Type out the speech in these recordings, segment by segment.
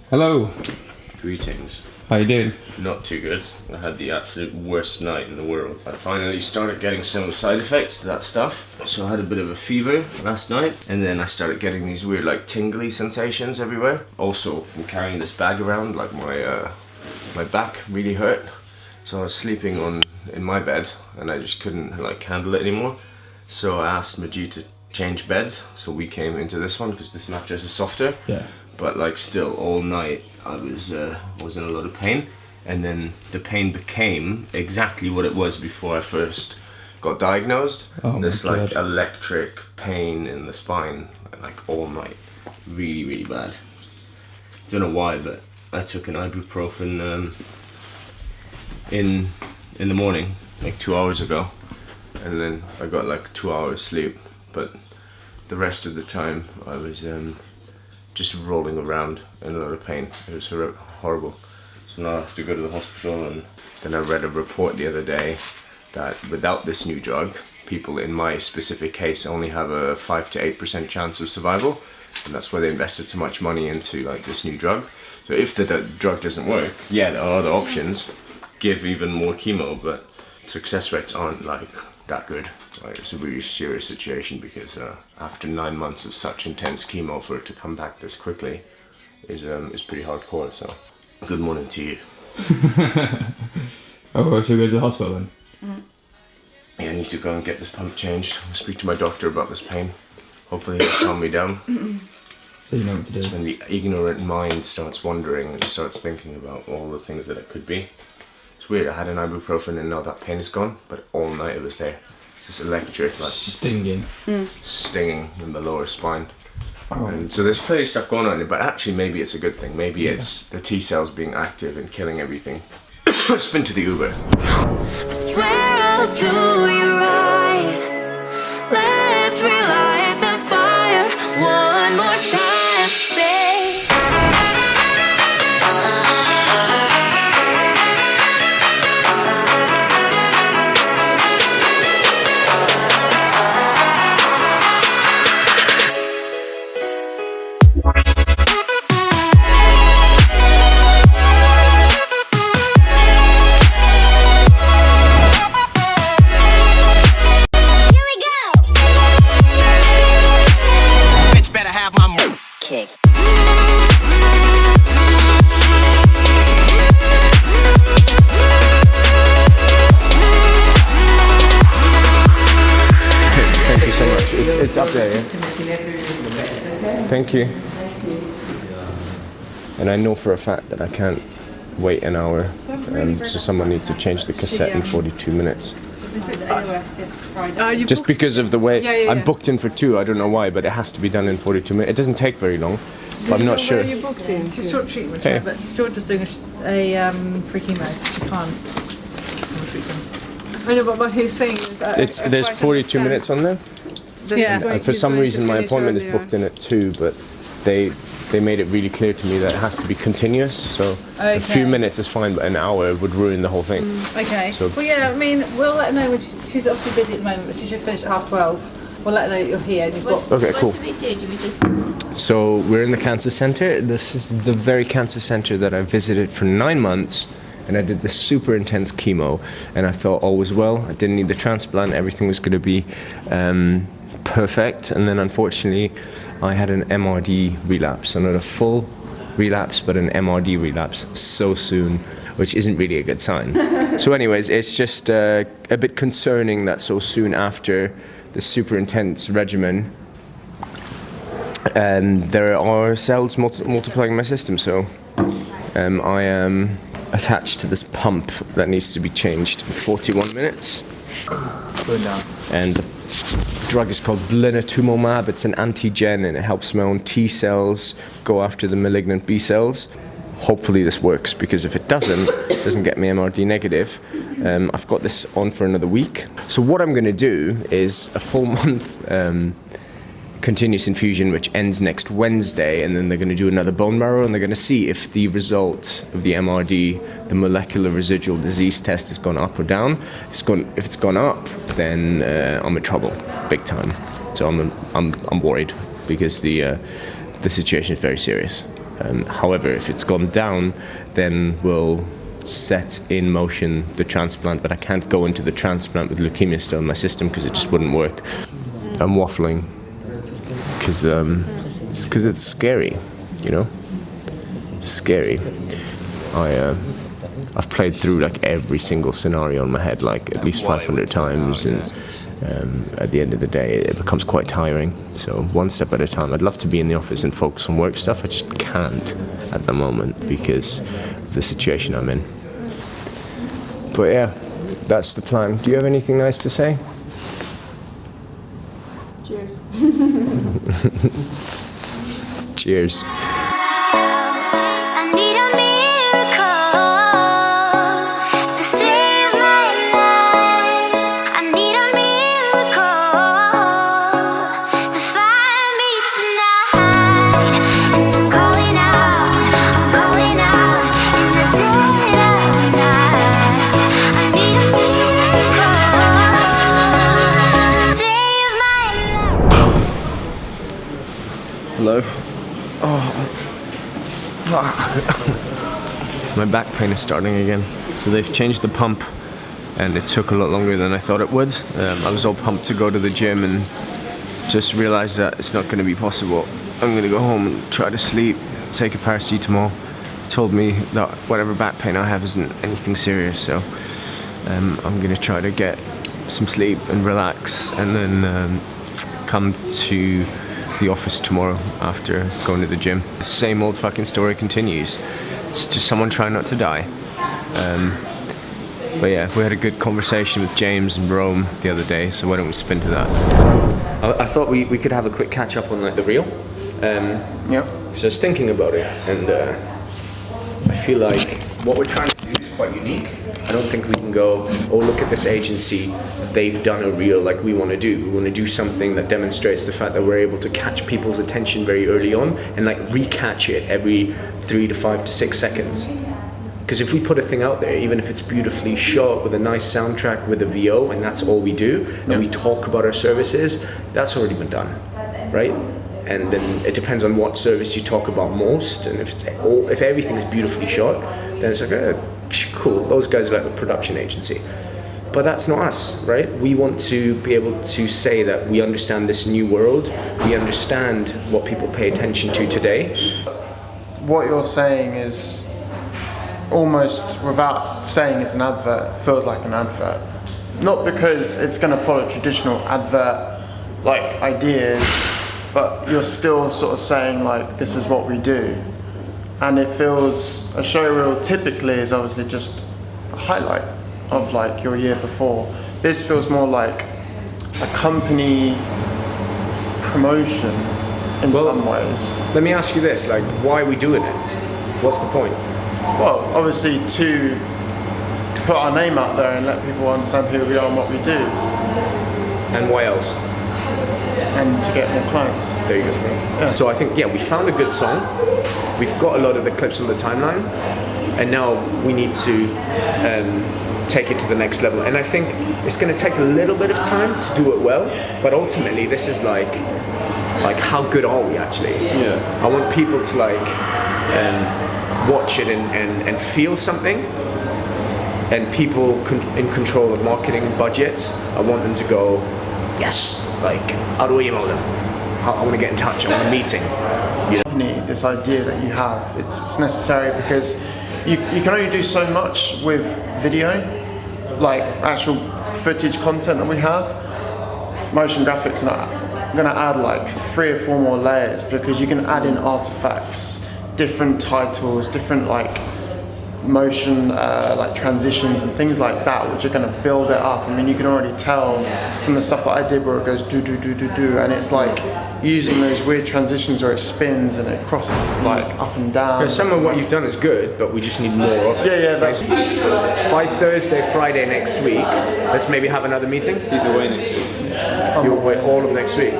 Hello. Greetings. How you doing? Not too good. I had the absolute worst night in the world. I finally started getting some side effects to that stuff. So I had a bit of a fever last night, and then I started getting these weird like tingly sensations everywhere. Also from carrying this bag around, like my back really hurt. So I was sleeping in my bed and I just couldn't like handle it anymore. So I asked Majid to change beds. So we came into this one because this mattress is softer. Yeah. But like still all night I was in a lot of pain, and then the pain became exactly what it was before I first got diagnosed. This like electric pain in the spine, like all night, really bad. Don't know why, but I took an ibuprofen in the morning, like 2 hours ago, and then I got like 2 hours sleep, but the rest of the time I was just rolling around in a lot of pain. It was horrible. So now I have to go to the hospital, and then I read a report the other day that without this new drug, people in my specific case only have a 5 to 8% chance of survival, and that's why they invested so much money into like this new drug. So if the drug doesn't work, yeah, there are other options. Give even more chemo, but success rates aren't like that good. Like, it's a really serious situation because after 9 months of such intense chemo, for it to come back this quickly is pretty hardcore. So, good morning to you. Oh, should we go to the hospital then? Yeah, I need to go and get this pump changed. I'll speak to my doctor about this pain. Hopefully he'll calm me down. So you know what to do. And the ignorant mind starts wondering and starts thinking about all the things that it could be. It's weird, I had an ibuprofen and now that pain is gone, but all night it was there. It's just electric, like stinging in the lower spine. Oh. And so there's clearly stuff going on, but actually maybe it's a good thing. Maybe it's the T cells being active and killing everything. Spin to the Uber. I swear I'll do you right. Let's relight the fire one more time, babe. Kick. Thank you so much. It's up there, yeah? Thank you. And I know for a fact that I can't wait an hour, so someone needs to change the cassette in 42 minutes. Just because of the way I'm booked in for 2, I don't know why, but it has to be done in 42 minutes. It doesn't take very long, but I'm not sure. Where are you booked in? She's short treatment, hey. But Georgia's doing a pre-chemo, so she can't. I know, but what he's saying is... there's 42 minutes on there? Yeah. And for some reason my appointment is booked in at 2, but they made it really clear to me that it has to be continuous, so a few minutes is fine, but an hour would ruin the whole thing. Okay. So, well, yeah, I mean, we'll let her know when she's obviously busy at the moment, but she should finish at 12:30. We'll let her know that you're here. And you've got okay, cool. What should we do? Do we just... So we're in the cancer centre. This is the very cancer centre that I visited for 9 months, and I did this super intense chemo, and I thought all was well. I didn't need the transplant. Everything was going to be perfect, and then unfortunately I had an MRD relapse, so not a full relapse but an MRD relapse so soon, which isn't really a good sign. So anyways, it's just a bit concerning that so soon after the super intense regimen there are cells multiplying in my system, so I am attached to this pump that needs to be changed in 41 minutes. And the drug is called blinatumomab. It's an antigen and it helps my own T cells go after the malignant B cells. Hopefully this works, because if it doesn't get me MRD negative, I've got this on for another week. So what I'm going to do is a full month continuous infusion, which ends next Wednesday, and then they're going to do another bone marrow, and they're going to see if the result of the MRD, the molecular residual disease test, has gone up or down. If it's gone up, then I'm in trouble, big time. So I'm worried because the situation is very serious. However, if it's gone down, then we'll set in motion the transplant, but I can't go into the transplant with leukemia still in my system because it just wouldn't work. I'm waffling because it's scary, you know. It's scary. I've played through like every single scenario in my head like at least 500 times, and at the end of the day it becomes quite tiring. So one step at a time. I'd love to be in the office and focus on work stuff. I just can't at the moment because of the situation I'm in. But yeah, that's the plan. Do you have anything nice to say? Cheers. Cheers. I need a miracle to save my life. I need a miracle to find me tonight. And I'm calling out in the dead of night. I need a miracle to save my life. Hello? My back pain is starting again. So they've changed the pump and it took a lot longer than I thought it would. I was all pumped to go to the gym and just realized that it's not going to be possible. I'm going to go home and try to sleep, take a paracetamol. He told me that whatever back pain I have isn't anything serious, so I'm going to try to get some sleep and relax and then come to the office tomorrow after going to the gym. The same old fucking story continues. It's just someone trying not to die. But yeah, we had a good conversation with James and Rohum the other day, so why don't we spin to that? I thought we could have a quick catch up on like the reel. Yeah. So I was thinking about it, and I feel like what we're trying to do is quite unique. I don't think we can go, oh, look at this agency, they've done a reel like we want to do. We want to do something that demonstrates the fact that we're able to catch people's attention very early on and like recatch it every 3 to 5 to 6 seconds. Because if we put a thing out there, even if it's beautifully shot with a nice soundtrack with a VO and that's all we do, and we talk about our services, that's already been done, right? And then it depends on what service you talk about most, and if everything is beautifully shot, then it's like, oh, cool, those guys are like a production agency. But that's not us, right? We want to be able to say that we understand this new world, we understand what people pay attention to today. What you're saying is almost, without saying it's an advert, feels like an advert. Not because it's going to follow traditional advert like ideas, but you're still sort of saying like, this is what we do. And it feels, a show reel typically is obviously just a highlight of like your year before. This feels more like a company promotion in some ways. Let me ask you this, like, why are we doing it? What's the point? Well, obviously to put our name out there and let people understand who we are and what we do. And why else? And to get more clients. There you go. Yeah. So I think, yeah, we found a good song. We've got a lot of the clips on the timeline, and now we need to take it to the next level. And I think it's going to take a little bit of time to do it well, but ultimately this is like how good are we actually? Yeah. I want people to like watch it and feel something. And people in control of marketing budgets, I want them to go, yes, like, how do we email them? I want to get in touch, I want a meeting. You know? This idea that you have, it's necessary because you can only do so much with video, like actual footage content that we have. Motion graphics are going to add like 3 or 4 more layers because you can add in artifacts, different titles, different like motion like transitions and things like that, which are going to build it up. I mean, you can already tell from the stuff that I did where it goes do do do do do, and it's like using those weird transitions where it spins and it crosses like up and down. Yeah, some of what you've done is good, but we just need more of it. Yeah, that's by Thursday, Friday next week, let's maybe have another meeting. He's away next week. You're away all of next week.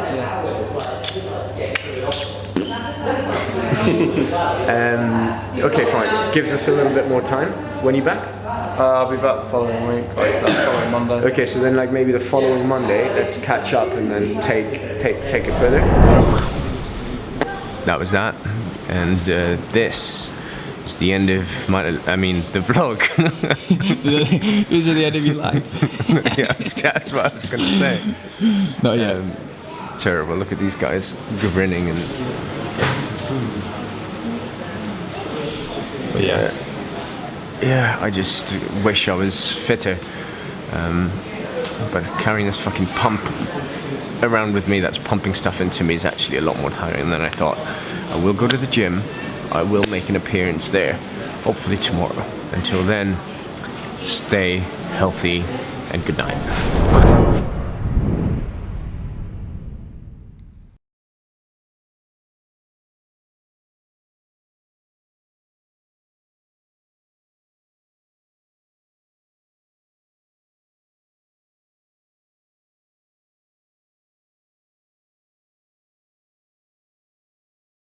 Okay, fine. Gives us a little bit more time. When are you back? I'll be back the following week, like the following Monday. Okay, so then like maybe the following Monday, let's catch up and then take it further. That was that, and this is the end of the vlog. These are the end of your life. Yes, that's what I was gonna say. Not yet. Terrible. Look at these guys grinning and. But yeah. Yeah, I just wish I was fitter. But carrying this fucking pump around with me that's pumping stuff into me is actually a lot more tiring than I thought. I will go to the gym. I will make an appearance there, hopefully tomorrow. Until then, stay healthy and good night.